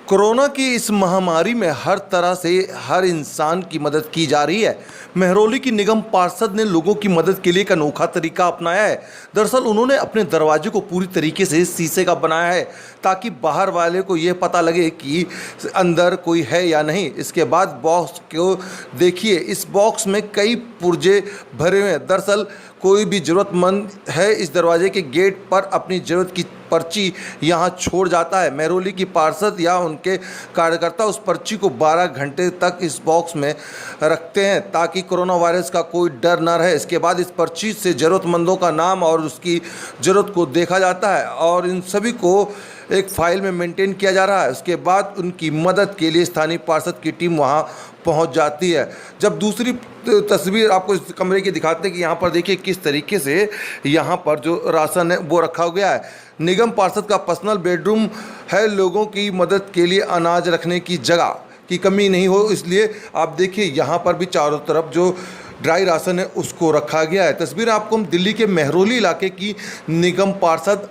Corona की इस महामारी में हर तरह से हर इंसान की मदद की जा रही है। महरौली की निगम पार्षद ने लोगों की मदद के लिए एक अनोखा तरीका अपनाया है। दरअसल उन्होंने अपने दरवाजे को पूरी तरीके से शीशे का बनाया है ताकि बाहर वाले को यह पता लगे कि अंदर कोई है या नहीं। इसके बाद बॉक्स को देखिए, इस बॉक्स में कई पुर्जे भरे हुए हैं। दरअसल कोई भी ज़रूरतमंद है इस दरवाजे के गेट पर अपनी ज़रूरत की पर्ची यहाँ छोड़ जाता है। महरौली की पार्षद या उनके कार्यकर्ता उस पर्ची को 12 घंटे तक इस बॉक्स में रखते हैं ताकि कोरोना वायरस का कोई डर न रहे। इसके बाद इस पर्ची से ज़रूरतमंदों का नाम और उसकी ज़रूरत को देखा जाता है और इन सभी को एक फाइल में मेंटेन किया जा रहा है। उसके बाद उनकी मदद के लिए स्थानीय पार्षद की टीम वहां पहुंच जाती है। जब दूसरी तस्वीर आपको इस कमरे की दिखाते हैं कि यहाँ पर देखिए किस तरीके से यहाँ पर जो राशन है वो रखा गया है। निगम पार्षद का पर्सनल बेडरूम है। लोगों की मदद के लिए अनाज रखने की जगह की कमी नहीं हो, इसलिए आप देखिए यहाँ पर भी चारों तरफ जो ड्राई राशन है उसको रखा गया है। तस्वीर आपको हम दिल्ली के महरौली इलाके की निगम पार्षद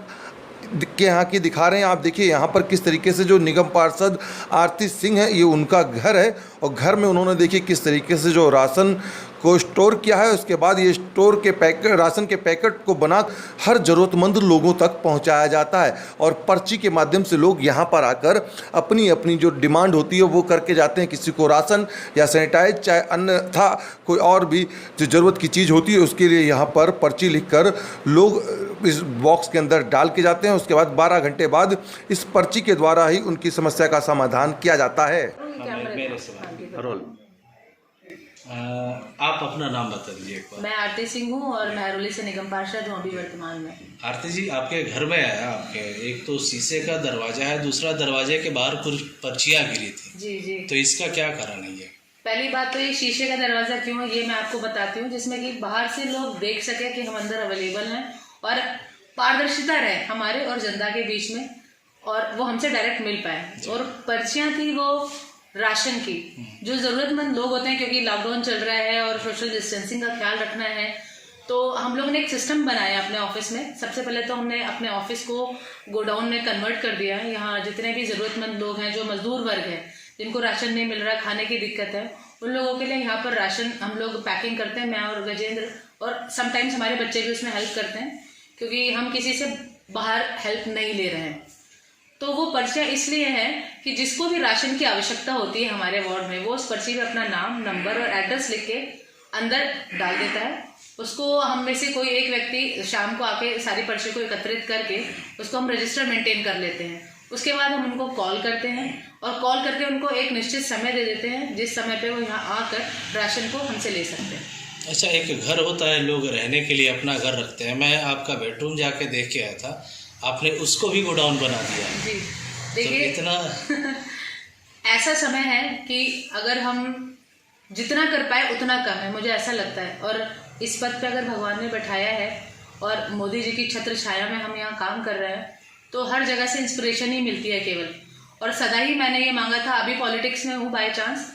के यहाँ की दिखा रहे हैं। आप देखिए यहाँ पर किस तरीके से जो निगम पार्षद आरती सिंह है, ये उनका घर है और घर में उन्होंने देखिए किस तरीके से जो राशन को स्टोर किया है। उसके बाद ये स्टोर के पैकेट, राशन के पैकेट को बना हर ज़रूरतमंद लोगों तक पहुंचाया जाता है और पर्ची के माध्यम से लोग यहां पर आकर अपनी अपनी जो डिमांड होती है वो करके जाते हैं। किसी को राशन या सैनिटाइज, चाहे अन्य था कोई और भी जो ज़रूरत की चीज़ होती है उसके लिए यहाँ पर पर्ची लिखकर लोग इस बॉक्स के अंदर डाल के जाते हैं। उसके बाद 12 घंटे बाद इस पर्ची के द्वारा ही उनकी समस्या का समाधान किया जाता है। आप अपना नाम बता दीजिए एक बार। मैं आरती सिंह हूँ और महरौली से निगम पार्षद हूँ अभी वर्तमान में। आरती जी, आपके घर में आया आपके एक तो शीशे का दरवाजा है, दूसरा दरवाजे के बाहर कुछ पर्चियां गिरी थी। जी जी। तो इसका क्या कारण है? ये पहली बात तो ये शीशे का दरवाजा क्यों है ये मैं आपको बताती हूँ, जिसमें कि बाहर से लोग देख सके कि हम अंदर अवेलेबल हैं और पारदर्शिता रहे हमारे और जनता के बीच में और वो हमसे डायरेक्ट मिल पाए। और पर्चियां थी वो राशन की, जो जरूरतमंद लोग होते हैं, क्योंकि लॉकडाउन चल रहा है और सोशल डिस्टेंसिंग का ख्याल रखना है, तो हम लोगों ने एक सिस्टम बनाया अपने ऑफिस में। सबसे पहले तो हमने अपने ऑफिस को गोडाउन में कन्वर्ट कर दिया है। यहाँ जितने भी जरूरतमंद लोग हैं, जो मजदूर वर्ग है, जिनको राशन नहीं मिल रहा, खाने की दिक्कत है, उन लोगों के लिए यहाँ पर राशन हम लोग पैकिंग करते हैं, मैं और गजेंद्र, और समटाइम्स हमारे बच्चे भी उसमें हेल्प करते हैं क्योंकि हम किसी से बाहर हेल्प नहीं ले रहे हैं। तो वो पर्चियाँ इसलिए हैं कि जिसको भी राशन की आवश्यकता होती है हमारे वार्ड में, वो उस पर्ची में अपना नाम, नंबर और एड्रेस लिख के अंदर डाल देता है। उसको हम में से कोई एक व्यक्ति शाम को आके सारी पर्ची को एकत्रित करके उसको हम रजिस्टर मेंटेन कर लेते हैं। उसके बाद हम उनको कॉल करते हैं और कॉल करके उनको एक निश्चित समय दे देते हैं जिस समय पे वो यहाँ आकर राशन को हमसे ले सकते हैं। अच्छा, एक घर होता है, लोग रहने के लिए अपना घर रखते हैं। मैं आपका बेडरूम जाके देख के आया था, आपने उसको भी गोडाउन बना दिया। जी देखिए, तो इतना ऐसा समय है कि अगर हम जितना कर पाए उतना कम है, मुझे ऐसा लगता है। और इस पद पे अगर भगवान ने बैठाया है और मोदी जी की छत्र छाया में हम यहाँ काम कर रहे हैं, तो हर जगह से इंस्पिरेशन ही मिलती है केवल। और सदा ही मैंने ये मांगा था, अभी पॉलिटिक्स में हूँ बाय चांस,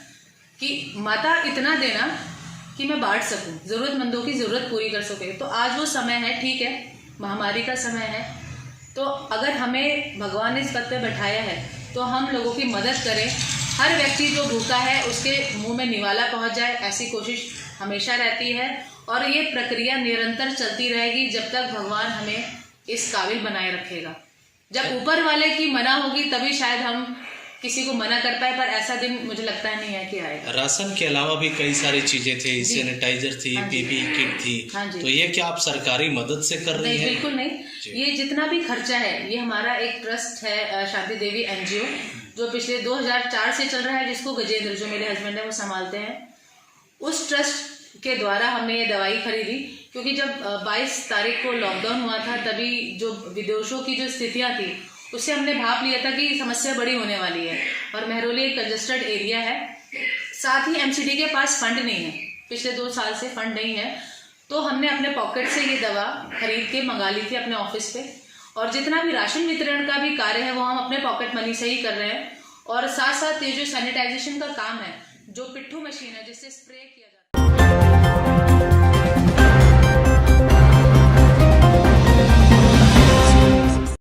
कि माता इतना देना कि मैं बांट सकूं, जरूरतमंदों की जरूरत पूरी कर सके। तो आज वो समय है, ठीक है, महामारी का समय है, तो अगर हमें भगवान ने इस पद पे बैठाया है तो हम लोगों की मदद करें। हर व्यक्ति जो भूखा है उसके मुंह में निवाला पहुंच जाए, ऐसी कोशिश हमेशा रहती है और ये प्रक्रिया निरंतर चलती रहेगी जब तक भगवान हमें इस काबिल बनाए रखेगा। जब ऊपर वाले की मना होगी तभी शायद हम किसी को मना कर पाए, पर ऐसा दिन मुझे लगता नहीं है कि आएगा। राशन के अलावा भी कई सारी चीजें थी, सैनिटाइजर थी, पीपी किट थी। तो ये क्या आप सरकारी मदद से कर रही हैं? बिल्कुल नहीं, ये जितना भी खर्चा है ये हमारा एक ट्रस्ट है, शांति देवी एनजीओ, जो पिछले 2004 से चल रहा है, जिसको गजेंद्र, जो मेरे हस्बैंड है, वो संभालते हैं। उस ट्रस्ट के द्वारा हमने ये दवाई खरीदी क्योंकि जब 22 तारीख को लॉकडाउन हुआ था तभी जो विदेशों की जो स्थितियाँ थी उससे हमने भाप लिया था कि समस्या बड़ी होने वाली है और महरौली एक कंजस्टेड एरिया है। साथ ही एमसीडी के पास फंड नहीं है, पिछले 2 साल से फंड नहीं है, तो हमने अपने पॉकेट से ये दवा खरीद के मंगा ली थी अपने ऑफिस पे। और जितना भी राशन वितरण का भी कार्य है वो हम अपने पॉकेट मनी से ही कर रहे हैं। और साथ साथ ये जो सैनिटाइजेशन का काम है, जो पिट्ठू मशीन है जिससे स्प्रे किया जाता है।